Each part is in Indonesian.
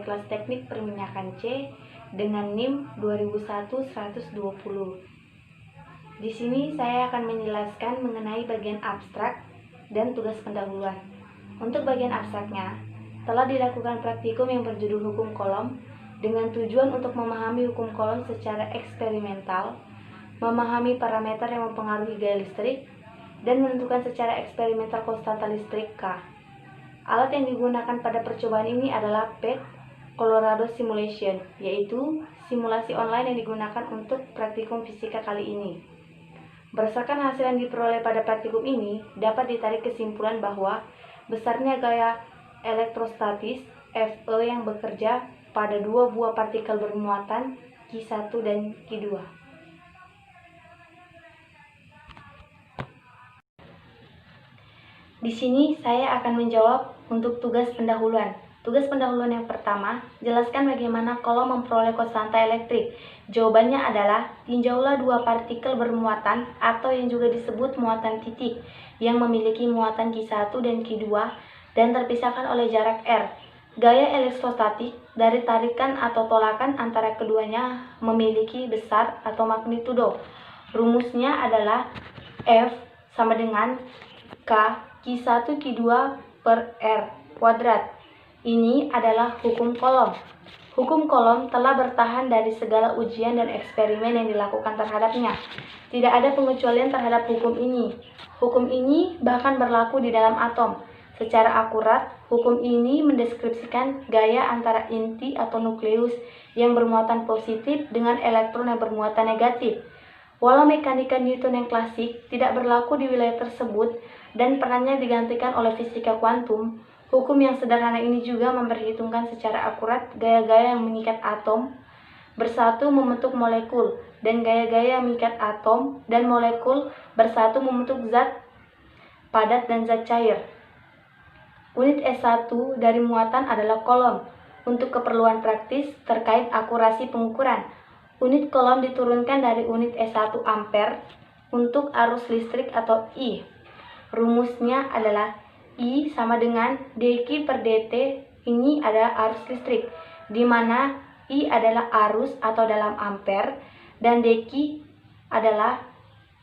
pada kelas teknik perminyakan C dengan NIM 2001-120. Di sini saya akan menjelaskan mengenai bagian abstrak dan tugas pendahuluan. Untuk bagian abstraknya, telah dilakukan praktikum yang berjudul hukum kolom dengan tujuan untuk memahami hukum kolom secara eksperimental, memahami parameter yang mempengaruhi gaya listrik, dan menentukan secara eksperimental konstanta listrik K. Alat yang digunakan pada percobaan ini adalah PET Colorado Simulation, yaitu simulasi online yang digunakan untuk praktikum fisika kali ini. Berdasarkan hasil yang diperoleh pada praktikum ini, dapat ditarik kesimpulan bahwa besarnya gaya elektrostatis Fe yang bekerja pada dua buah partikel bermuatan Q1 dan Q2. Di sini saya akan menjawab untuk tugas pendahuluan. Tugas pendahuluan yang pertama, jelaskan bagaimana kolom memperoleh konstanta elektrik. Jawabannya adalah, tinjaulah dua partikel bermuatan atau yang juga disebut muatan titik yang memiliki muatan Q1 dan Q2 dan terpisahkan oleh jarak R. Gaya elektrostatik dari tarikan atau tolakan antara keduanya memiliki besar atau magnitudo. Rumusnya adalah F sama dengan K Q1 Q2 per R kuadrat. Ini adalah hukum kolom. Hukum kolom telah bertahan dari segala ujian dan eksperimen yang dilakukan terhadapnya. Tidak ada pengecualian terhadap hukum ini. Hukum ini bahkan berlaku di dalam atom. Secara akurat, hukum ini mendeskripsikan gaya antara inti atau nukleus yang bermuatan positif dengan elektron yang bermuatan negatif. Walau mekanika Newton yang klasik tidak berlaku di wilayah tersebut dan perannya digantikan oleh fisika kuantum, hukum yang sederhana ini juga memperhitungkan secara akurat gaya-gaya yang mengikat atom bersatu membentuk molekul dan gaya-gaya yang mengikat atom dan molekul bersatu membentuk zat padat dan zat cair. Unit S1 dari muatan adalah kolom. Untuk keperluan praktis terkait akurasi pengukuran, unit kolom diturunkan dari unit S1 ampere untuk arus listrik atau I. Rumusnya adalah I sama dengan dq per dt, ini adalah arus listrik, di mana I adalah arus atau dalam ampere dan dq adalah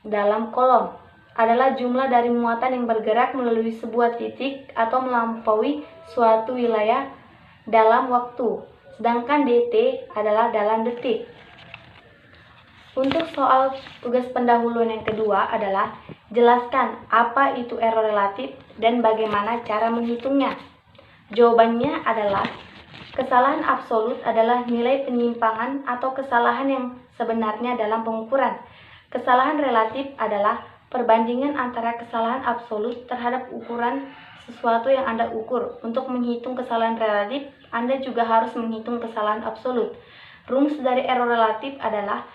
dalam kolom, adalah jumlah dari muatan yang bergerak melalui sebuah titik atau melampaui suatu wilayah dalam waktu, sedangkan dt adalah dalam detik. Untuk soal tugas pendahuluan yang kedua adalah jelaskan apa itu error relatif dan bagaimana cara menghitungnya. Jawabannya adalah kesalahan absolut adalah nilai penyimpangan atau kesalahan yang sebenarnya dalam pengukuran. Kesalahan relatif adalah perbandingan antara kesalahan absolut terhadap ukuran sesuatu yang Anda ukur. Untuk menghitung kesalahan relatif, Anda juga harus menghitung kesalahan absolut. Rumus dari error relatif adalah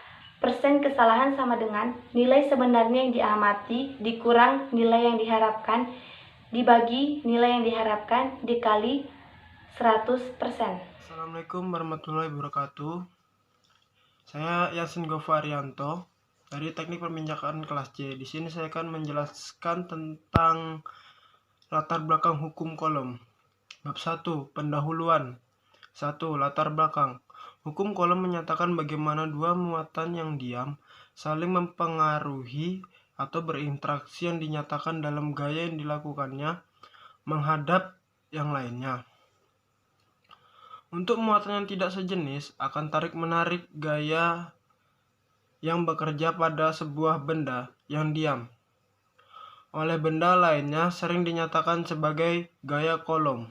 persen kesalahan sama dengan nilai sebenarnya yang diamati dikurang nilai yang diharapkan dibagi nilai yang diharapkan dikali 100%. Assalamualaikum warahmatullahi wabarakatuh. Saya Yasin Gofarianto dari Teknik Perminyakan kelas C. Di sini saya akan menjelaskan tentang latar belakang hukum kolom. Bab 1, pendahuluan. 1. Latar belakang. Hukum kolom menyatakan bagaimana dua muatan yang diam saling mempengaruhi atau berinteraksi yang dinyatakan dalam gaya yang dilakukannya menghadap yang lainnya. Untuk muatan yang tidak sejenis akan tarik-menarik gaya yang bekerja pada sebuah benda yang diam oleh benda lainnya sering dinyatakan sebagai gaya kolom.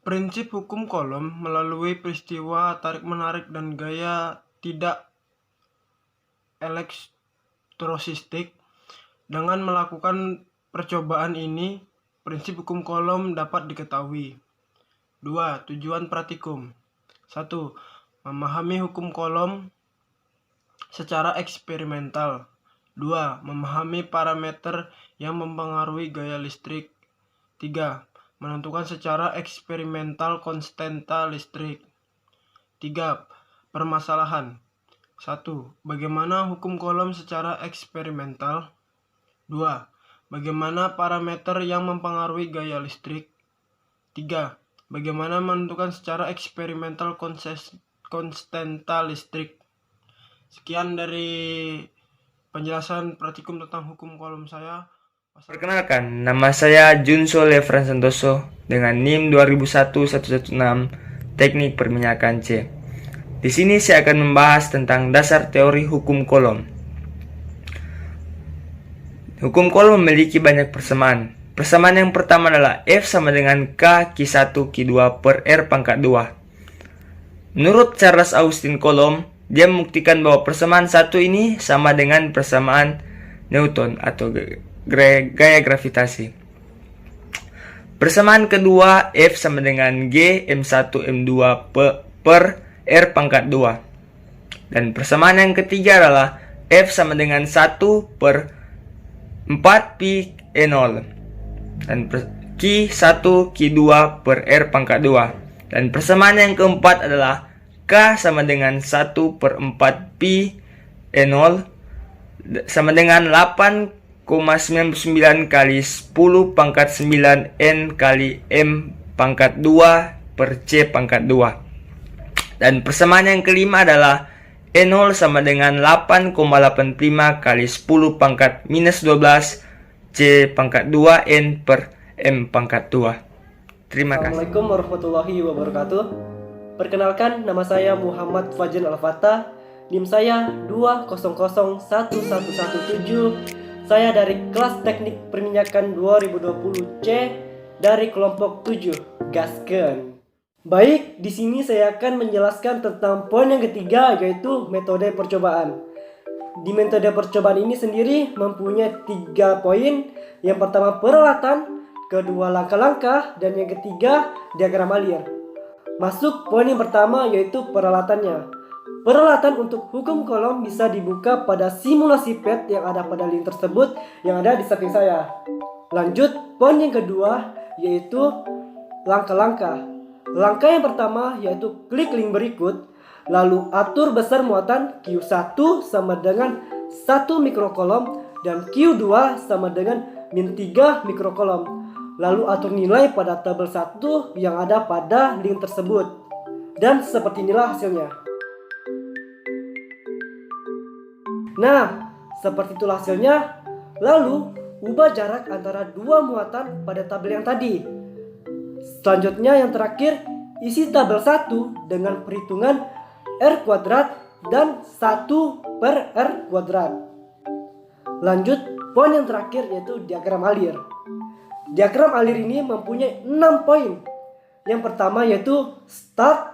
Prinsip hukum kolom melalui peristiwa tarik-menarik dan gaya tidak elektrosistik. Dengan melakukan percobaan ini, prinsip hukum kolom dapat diketahui. 2. Tujuan praktikum. 1. Memahami hukum kolom secara eksperimental. 2. Memahami parameter yang mempengaruhi gaya listrik. 3. Menentukan secara eksperimental konstanta listrik. 3. Permasalahan. 1. Bagaimana hukum kolom secara eksperimental? 2. Bagaimana parameter yang mempengaruhi gaya listrik? 3. Bagaimana menentukan secara eksperimental konstanta listrik. Sekian dari penjelasan praktikum tentang hukum kolom saya. Perkenalkan, nama saya Junso Lefran Santoso dengan NIM 201116 Teknik Perminyakan C. Di sini saya akan membahas tentang dasar teori hukum kolom. Hukum kolom memiliki banyak persamaan. Persamaan yang pertama adalah F sama dengan K Q1 Q2 per R pangkat 2. Menurut Charles Austin Coulomb, dia membuktikan bahwa persamaan satu ini sama dengan persamaan Newton atau gaya gravitasi. Persamaan kedua, F sama dengan G M1 M2 per R pangkat 2. Dan persamaan yang ketiga adalah F sama dengan 1 per 4 pi E0. Dan Q1 Q2 per R pangkat 2. Dan persamaan yang keempat adalah K sama dengan 1 per 4 pi E0 sama dengan 8,99 kali 10 pangkat 9 N kali M pangkat 2 per C pangkat 2. Dan persamaan yang kelima adalah E0 sama dengan 8,85 kali 10 pangkat minus 12 C pangkat 2 N per M pangkat 2. Terima kasih. Assalamualaikum warahmatullahi wabarakatuh. Perkenalkan, nama saya Muhammad Fajrin Al-Fatah. NIM saya 2011117. Saya dari kelas teknik perminyakan 2020C dari kelompok 7, Gasken. Baik, di sini saya akan menjelaskan tentang poin yang ketiga, yaitu metode percobaan. Di metode percobaan ini sendiri mempunyai 3 poin. Yang pertama peralatan, kedua langkah-langkah, dan yang ketiga diagram alir. Masuk poin yang pertama, yaitu peralatannya. Peralatan untuk hukum kolom bisa dibuka pada simulasi PET yang ada pada link tersebut yang ada di samping saya. Lanjut, poin yang kedua yaitu langkah-langkah. Langkah yang pertama yaitu klik link berikut, lalu atur besar muatan Q1 sama dengan 1 mikrokolom dan Q2 sama dengan -3 mikrokolom. Lalu atur nilai pada tabel 1 yang ada pada link tersebut. Dan seperti inilah hasilnya. Nah, seperti itulah hasilnya. Lalu, ubah jarak antara dua muatan pada tabel yang tadi. Selanjutnya yang terakhir, isi tabel 1 dengan perhitungan R kuadrat dan 1 per R kuadrat. Lanjut, poin yang terakhir yaitu diagram alir. Diagram alir ini mempunyai 6 poin. Yang pertama yaitu start.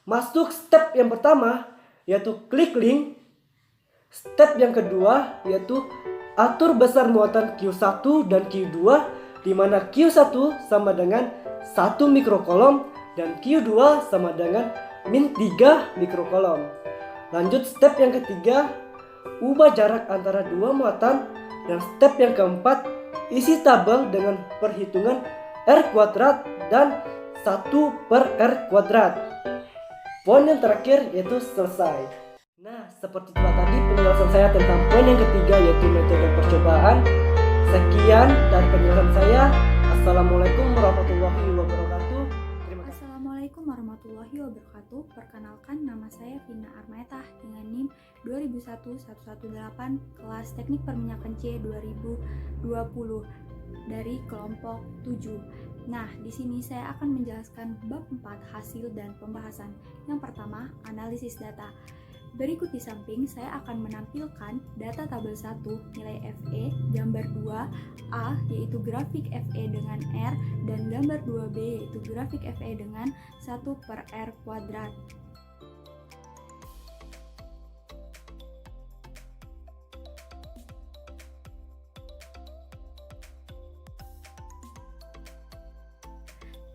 Masuk step yang pertama yaitu klik link. Step yang kedua yaitu atur besar muatan Q1 dan Q2, di mana Q1 sama dengan 1 mikrokolom dan Q2 sama dengan -3 mikrokolom. Lanjut step yang ketiga, ubah jarak antara dua muatan, dan step yang keempat, isi tabel dengan perhitungan R kuadrat dan 1 per R kuadrat. Poin yang terakhir yaitu selesai. Nah, seperti itulah tadi penjelasan saya tentang poin yang ketiga yaitu metode percobaan. Sekian dari penjelasan saya. Assalamualaikum warahmatullahi wabarakatuh. Terima kasih. Assalamualaikum warahmatullahi wabarakatuh. Perkenalkan, nama saya Vina Armaetah dengan NIM 201118 kelas Teknik Perminyakan C 2020 dari kelompok 7. Nah, di sini saya akan menjelaskan bab 4 hasil dan pembahasan. Yang pertama, analisis data. Berikut di samping saya akan menampilkan data tabel 1 nilai FE, gambar 2A yaitu grafik FE dengan R, dan gambar 2B yaitu grafik FE dengan 1 per R kuadrat.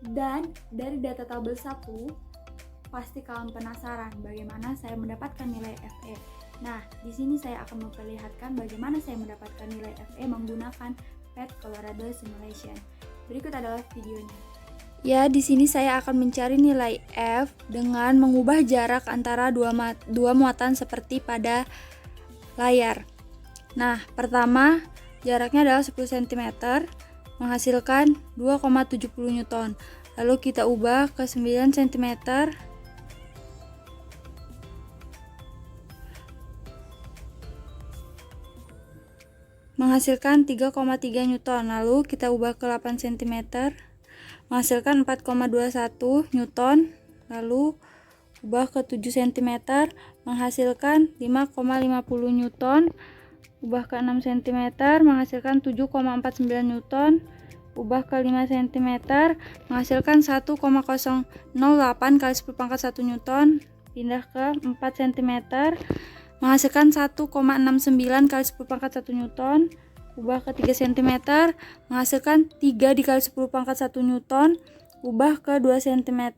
Dan dari data tabel 1, pasti kalian penasaran bagaimana saya mendapatkan nilai FE. Nah, di sini saya akan memperlihatkan bagaimana saya mendapatkan nilai FE menggunakan PET Colorado Simulation. Berikut adalah videonya. Ya, di sini saya akan mencari nilai F dengan mengubah jarak antara dua muatan seperti pada layar. Nah, pertama jaraknya adalah 10 cm, menghasilkan 2,70 Newton. Lalu kita ubah ke 9 cm. Menghasilkan 3,3 Newton. Lalu kita ubah ke 8 cm. Menghasilkan 4,21 Newton. Lalu ubah ke 7 cm. Menghasilkan 5,50 Newton. Ubah ke 6 cm. Menghasilkan 7,49 Newton. Ubah ke 5 cm. Menghasilkan 1,008 kali 10 pangkat 1 Newton. Pindah ke 4 cm. Menghasilkan 1,69 kali 10 pangkat 1 Newton. Ubah ke 3 cm. Menghasilkan 3 dikali 10 pangkat 1 Newton. Ubah ke 2 cm.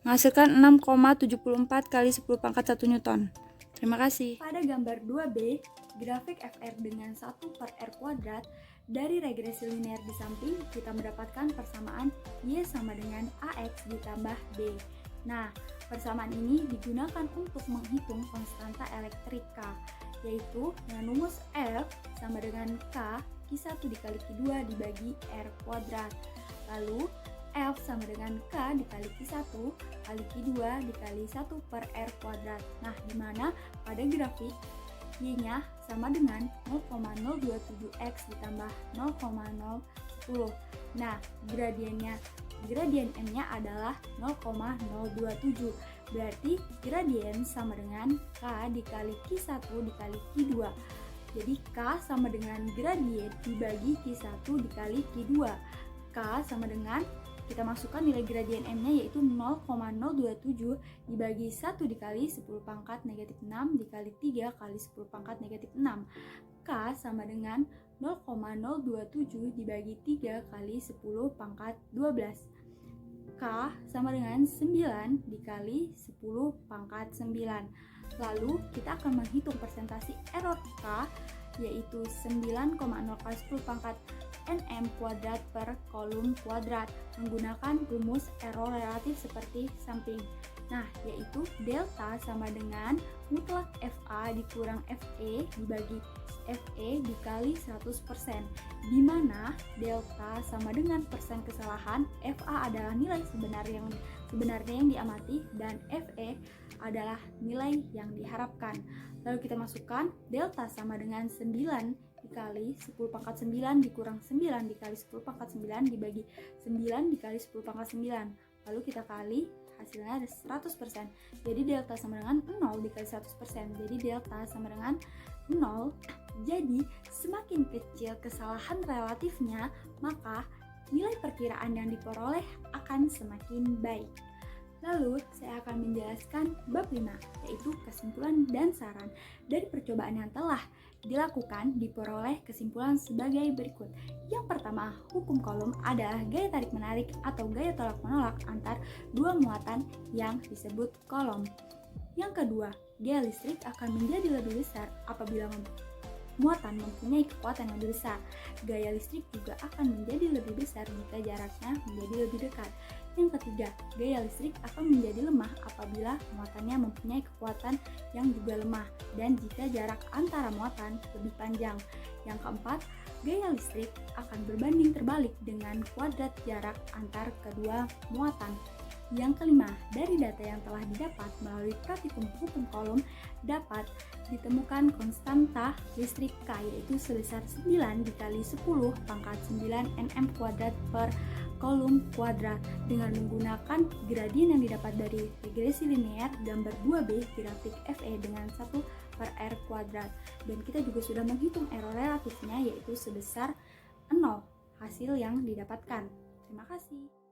Menghasilkan 6,74 kali 10 pangkat 1 Newton. Terima kasih. Pada gambar 2B, grafik FR dengan 1/R², dari regresi linear di samping kita mendapatkan persamaan Y sama dengan AX ditambah B. Nah, persamaan ini digunakan untuk menghitung konstanta elektrik K, yaitu dengan rumus F sama dengan K Q1 dikali Q2 dibagi R². Lalu F sama dengan K dikali Q1 kali Q2 dikali 1/R². Nah, dimana pada grafik Y-nya sama dengan 0,027X ditambah 0,010. Nah, gradien M-nya adalah 0,027. Berarti gradien sama dengan K dikali Q1 dikali Q2. Jadi K sama dengan gradien dibagi Q1 dikali Q2. K sama dengan, kita masukkan nilai gradien M-nya yaitu 0,027 dibagi 1 dikali 10 pangkat negatif 6 dikali 3 kali 10 pangkat negatif 6. K sama dengan 0,027 dibagi 3 kali 10 pangkat 12. K sama dengan 9 dikali 10 pangkat 9. Lalu kita akan menghitung persentase error K, yaitu 9,0 kali 10 pangkat nm kuadrat per kolom kuadrat menggunakan rumus error relatif seperti samping. Nah, yaitu delta sama dengan mutlak FA dikurang FE dibagi FE dikali 100%, di mana delta sama dengan persen kesalahan, FA adalah nilai sebenarnya yang diamati, dan FE adalah nilai yang diharapkan. Lalu kita masukkan delta sama dengan 9 dikali 10 pangkat 9 dikurang 9 dikali 10 pangkat 9 dibagi 9 dikali 10 pangkat 9. Lalu kita kali, hasilnya ada 100%. Jadi delta sama dengan 0 dikali 100%. Jadi delta sama dengan 0. Jadi semakin kecil kesalahan relatifnya, maka nilai perkiraan yang diperoleh akan semakin baik. Lalu saya akan menjelaskan bab 5, yaitu kesimpulan dan saran. Dari percobaan yang telah dilakukan, diperoleh kesimpulan sebagai berikut. Yang pertama, hukum kolom adalah gaya tarik-menarik atau gaya tolak-menolak antar dua muatan yang disebut kolom. Yang kedua, gaya listrik akan menjadi lebih besar apabila muatan mempunyai kekuatan yang lebih besar. Gaya listrik juga akan menjadi lebih besar jika jaraknya menjadi lebih dekat. Yang ketiga, gaya listrik akan menjadi lemah apabila muatannya mempunyai kekuatan yang juga lemah dan jika jarak antara muatan lebih panjang. Yang keempat, gaya listrik akan berbanding terbalik dengan kuadrat jarak antar kedua muatan. Yang kelima, dari data yang telah didapat melalui praktikum hukum kolom dapat ditemukan konstanta listrik K, yaitu sebesar 9 dikali 10 pangkat 9 nm kuadrat per kolom kuadrat dengan menggunakan gradien yang didapat dari regresi linear gambar 2B grafik FE dengan 1/R², dan kita juga sudah menghitung error relatifnya yaitu sebesar 0 hasil yang didapatkan. Terima kasih.